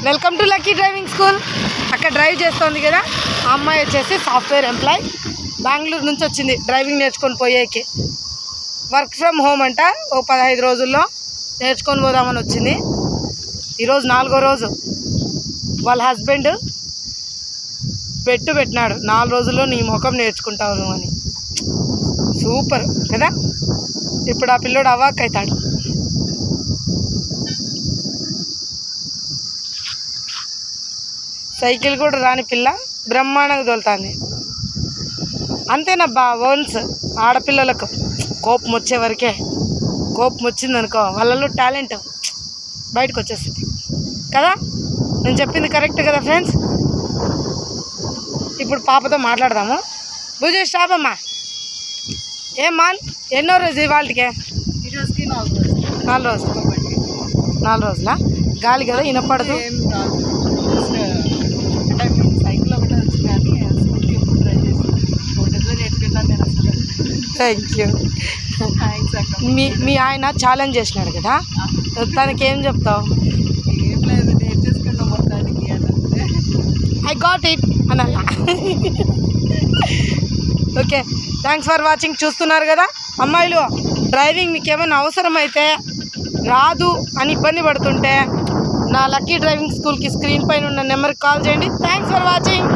Welcome to lucky driving school. అక్కడ drive చేస్తుంది కదా, ఆ అమ్మాయి వచ్చేసి సాఫ్ట్వేర్ ఎంప్లాయ్, బెంగళూరు నుంచి వచ్చింది డ్రైవింగ్ నేర్చుకొని పోయేకి. వర్క్ ఫ్రమ్ హోమ్ అంట, ఓ 15 రోజుల్లో నేర్చుకొని పోదామని వచ్చింది. ఈరోజు 4వ రోజు. వాళ్ళ హస్బెండ్ పెట్టినాడు 4 రోజుల్లో నీ ముఖం నేర్చుకుంటావు అని. సూపర్ కదా. ఇప్పుడు ఆ పిల్లోడు అవాక్ అవుతాడు. సైకిల్ కూడా రాని పిల్ల బ్రహ్మాండంగా తోలుతుంది. అంతేనబ్బా, ఓన్స్ ఆడపిల్లలకు కోపం వచ్చే వరకే. కోపం వచ్చిందనుకో వాళ్ళలో టాలెంట్ బయటకు వచ్చేస్తుంది కదా. నేను చెప్పింది కరెక్ట్ కదా ఫ్రెండ్స్. ఇప్పుడు పాపతో మాట్లాడదాము. భుజ స్టాప్ అమ్మా. ఏమ్మా, ఎన్నో రోజు ఇవాళకే? ఈరోజుకి 4 రోజులు. 4 రోజులా? గాలి కదా, వినపడదు. సైకిల్ ఒకటే వచ్చి కానీ స్కూటీ ఎప్పుడు ట్రై చేస్తాను. ఫోటోలో నేర్చుకుంటాను నేను అసలు. Thank you. థ్యాంక్స్ అక్క. మీ ఆయన ఛాలెంజ్ చేసినాడు కదా, తనకి ఏం చెప్తావు? ఏం లేదు, నేర్చేసుకున్నాం మొత్తానికి అని. ఐ గాట్ ఇట్ అనాలా? Okay, thanks for watching. చూస్తున్నారు కదా అమ్మాయిలు, డ్రైవింగ్ మీకు ఏమైనా అవసరమైతే, రాదు అని ఇబ్బంది పడుతుంటే నా లక్కీ డ్రైవింగ్ స్కూల్కి స్క్రీన్ పైన ఉన్న నెంబర్కి కాల్ చేయండి. Thanks for watching.